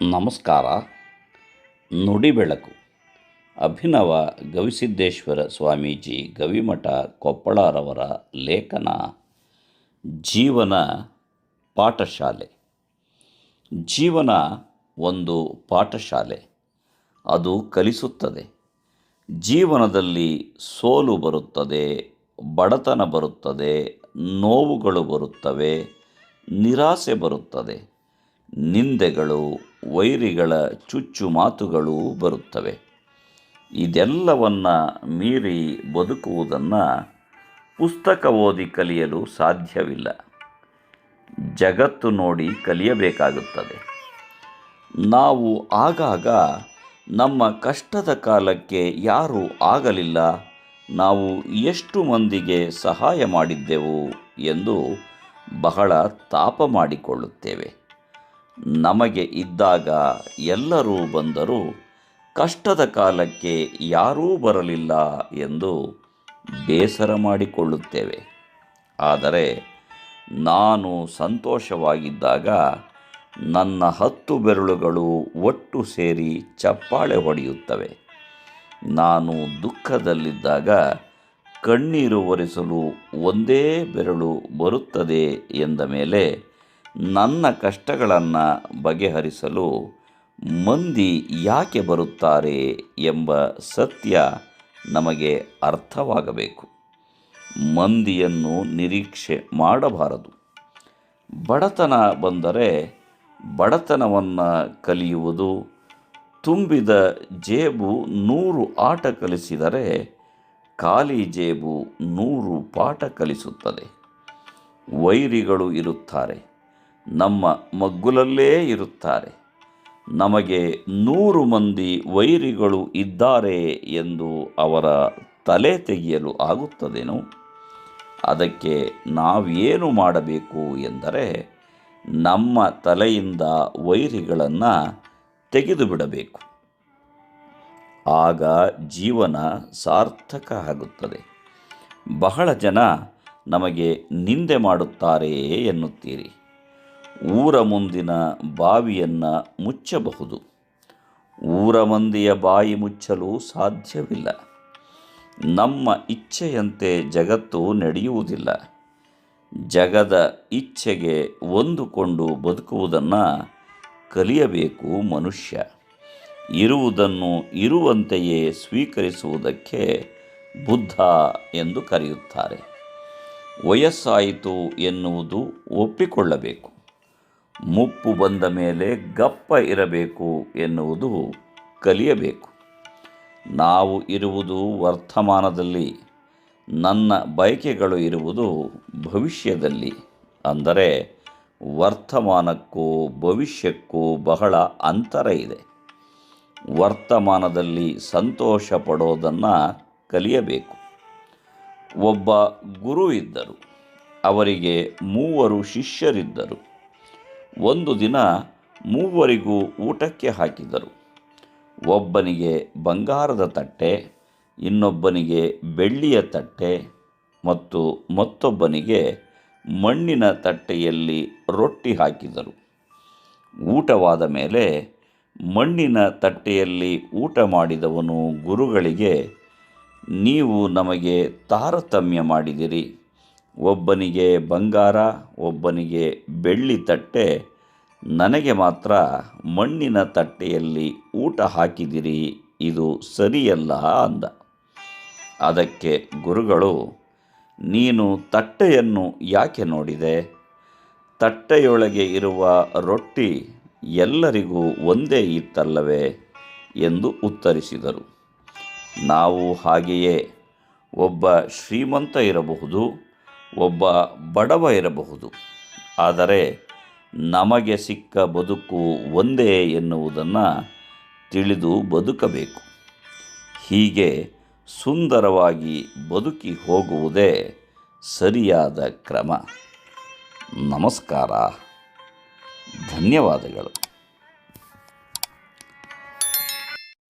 ನಮಸ್ಕಾರ. ನುಡಿಬೆಳಕು. ಅಭಿನವ ಗವಿಸಿದ್ದೇಶ್ವರ ಸ್ವಾಮೀಜಿ ಗವಿಮಠ ಕೊಪ್ಪಳರವರ ಲೇಖನ ಜೀವನ ಪಾಠಶಾಲೆ. ಜೀವನ ಒಂದು ಪಾಠಶಾಲೆ. ಅದು ಕಲಿಸುತ್ತದೆ. ಜೀವನದಲ್ಲಿ ಸೋಲು ಬರುತ್ತದೆ, ಬಡತನ ಬರುತ್ತದೆ, ನೋವುಗಳು ಬರುತ್ತವೆ, ನಿರಾಸೆ ಬರುತ್ತದೆ, ನಿಂದೆಗಳು, ವೈರಿಗಳ ಚುಚ್ಚು ಮಾತುಗಳು ಬರುತ್ತವೆ. ಇದೆಲ್ಲವನ್ನು ಮೀರಿ ಬದುಕುವುದನ್ನು ಪುಸ್ತಕ ಓದಿ ಕಲಿಯಲು ಸಾಧ್ಯವಿಲ್ಲ. ಜಗತ್ತು ನೋಡಿ ಕಲಿಯಬೇಕಾಗುತ್ತದೆ. ನಾವು ಆಗಾಗ ನಮ್ಮ ಕಷ್ಟದ ಕಾಲಕ್ಕೆ ಯಾರೂ ಆಗಲಿಲ್ಲ, ನಾವು ಎಷ್ಟು ಮಂದಿಗೆ ಸಹಾಯ ಮಾಡಿದ್ದೆವು ಎಂದು ಬಹಳ ತಾಪ ಮಾಡಿಕೊಳ್ಳುತ್ತೇವೆ. ನಮಗೆ ಇದ್ದಾಗ ಎಲ್ಲರೂ ಬಂದರೂ ಕಷ್ಟದ ಕಾಲಕ್ಕೆ ಯಾರೂ ಬರಲಿಲ್ಲ ಎಂದು ಬೇಸರ ಮಾಡಿಕೊಳ್ಳುತ್ತೇವೆ. ಆದರೆ ನಾನು ಸಂತೋಷವಾಗಿದ್ದಾಗ ನನ್ನ 10 ಬೆರಳುಗಳು ಒಟ್ಟು ಸೇರಿ ಚಪ್ಪಾಳೆ ಹೊಡೆಯುತ್ತವೆ. ನಾನು ದುಃಖದಲ್ಲಿದ್ದಾಗ ಕಣ್ಣೀರು ಒರೆಸಲು ಒಂದೇ ಬೆರಳು ಬರುತ್ತದೆ ಎಂದ ಮೇಲೆ ನನ್ನ ಕಷ್ಟಗಳನ್ನು ಬಗೆಹರಿಸಲು ಮಂದಿ ಯಾಕೆ ಬರುತ್ತಾರೆ ಎಂಬ ಸತ್ಯ ನಮಗೆ ಅರ್ಥವಾಗಬೇಕು. ಮಂದಿಯನ್ನು ನಿರೀಕ್ಷೆ ಮಾಡಬಾರದು. ಬಡತನ ಬಂದರೆ ಬಡತನವನ್ನು ಕಲಿಯುವುದು. ತುಂಬಿದ ಜೇಬು 100 ಆಟ ಕಲಿಸಿದರೆ ಖಾಲಿ ಜೇಬು 100 ಪಾಠ ಕಲಿಸುತ್ತದೆ. ವೈರಿಗಳು ಇರುತ್ತಾರೆ, ನಮ್ಮ ಮಗ್ಗುಲಲ್ಲೇ ಇರುತ್ತಾರೆ. ನಮಗೆ 100 ಮಂದಿ ವೈರಿಗಳು ಇದ್ದಾರೆ ಎಂದು ಅವರ ತಲೆ ತೆಗೆಯಲು ಆಗುತ್ತದೇನೋ? ಅದಕ್ಕೆ ನಾವೇನು ಮಾಡಬೇಕು ಎಂದರೆ ನಮ್ಮ ತಲೆಯಿಂದ ವೈರಿಗಳನ್ನು ತೆಗೆದು ಬಿಡಬೇಕು. ಆಗ ಜೀವನ ಸಾರ್ಥಕ ಆಗುತ್ತದೆ. ಬಹಳ ಜನ ನಮಗೆ ನಿಂದೆ ಮಾಡುತ್ತಾರೆ ಎನ್ನುತ್ತೀರಿ. ಊರ ಮುಂದಿನ ಬಾವಿಯನ್ನು ಮುಚ್ಚಬಹುದು, ಊರ ಮಂದಿಯ ಬಾಯಿ ಮುಚ್ಚಲು ಸಾಧ್ಯವಿಲ್ಲ. ನಮ್ಮ ಇಚ್ಛೆಯಂತೆ ಜಗತ್ತು ನಡೆಯುವುದಿಲ್ಲ. ಜಗದ ಇಚ್ಛೆಗೆ ಹೊಂದಿಕೊಂಡು ಬದುಕುವುದನ್ನು ಕಲಿಯಬೇಕು ಮನುಷ್ಯ. ಇರುವುದನ್ನು ಇರುವಂತೆಯೇ ಸ್ವೀಕರಿಸುವುದಕ್ಕೆ ಬುದ್ಧ ಎಂದು ಕರೆಯುತ್ತಾರೆ. ವಯಸ್ಸಾಯಿತು ಎನ್ನುವುದು ಒಪ್ಪಿಕೊಳ್ಳಬೇಕು. ಮುಪ್ಪು ಬಂದ ಮೇಲೆ ಗಪ್ಪ ಇರಬೇಕು ಎನ್ನುವುದು ಕಲಿಯಬೇಕು. ನಾವು ಇರುವುದು ವರ್ತಮಾನದಲ್ಲಿ, ನನ್ನ ಬಯಕೆಗಳು ಇರುವುದು ಭವಿಷ್ಯದಲ್ಲಿ. ಅಂದರೆ ವರ್ತಮಾನಕ್ಕೂ ಭವಿಷ್ಯಕ್ಕೂ ಬಹಳ ಅಂತರ ಇದೆ. ವರ್ತಮಾನದಲ್ಲಿ ಸಂತೋಷ ಪಡೋದನ್ನು ಕಲಿಯಬೇಕು. ಒಬ್ಬ ಗುರು ಇದ್ದರು. ಅವರಿಗೆ 3 ಶಿಷ್ಯರಿದ್ದರು. ಒಂದು ದಿನ 3 ಊಟಕ್ಕೆ ಹಾಕಿದರು. ಒಬ್ಬನಿಗೆ ಬಂಗಾರದ ತಟ್ಟೆ, ಇನ್ನೊಬ್ಬನಿಗೆ ಬೆಳ್ಳಿಯ ತಟ್ಟೆ ಮತ್ತು ಮತ್ತೊಬ್ಬನಿಗೆ ಮಣ್ಣಿನ ತಟ್ಟೆಯಲ್ಲಿ ರೊಟ್ಟಿ ಹಾಕಿದರು. ಊಟವಾದ ಮೇಲೆ ಮಣ್ಣಿನ ತಟ್ಟೆಯಲ್ಲಿ ಊಟ ಮಾಡಿದವನು ಗುರುಗಳಿಗೆ, ನೀವು ನಮಗೆ ತಾರತಮ್ಯ ಮಾಡಿದಿರಿ. ಒಬ್ಬನಿಗೆ ಬಂಗಾರ, ಒಬ್ಬನಿಗೆ ಬೆಳ್ಳಿ ತಟ್ಟೆ, ನನಗೆ ಮಾತ್ರ ಮಣ್ಣಿನ ತಟ್ಟೆಯಲ್ಲಿ ಊಟ ಹಾಕಿದಿರಿ. ಇದು ಸರಿಯಲ್ಲ ಅಂದ. ಅದಕ್ಕೆ ಗುರುಗಳು, ನೀನು ತಟ್ಟೆಯನ್ನು ಯಾಕೆ ನೋಡಿದೆ? ತಟ್ಟೆಯೊಳಗೆ ಇರುವ ರೊಟ್ಟಿ ಎಲ್ಲರಿಗೂ ಒಂದೇ ಇತ್ತಲ್ಲವೇ ಎಂದು ಉತ್ತರಿಸಿದರು. ನಾವು ಹಾಗೆಯೇ ಒಬ್ಬ ಶ್ರೀಮಂತ ಇರಬಹುದು, ಒಬ್ಬ ಬಡವ ಇರಬಹುದು. ಆದರೆ ನಮಗೆ ಸಿಕ್ಕ ಬದುಕು ಒಂದೇ ಎನ್ನುವುದನ್ನು ತಿಳಿದು ಬದುಕಬೇಕು. ಹೀಗೆ ಸುಂದರವಾಗಿ ಬದುಕಿ ಹೋಗುವುದೇ ಸರಿಯಾದ ಕ್ರಮ. ನಮಸ್ಕಾರ. ಧನ್ಯವಾದಗಳು.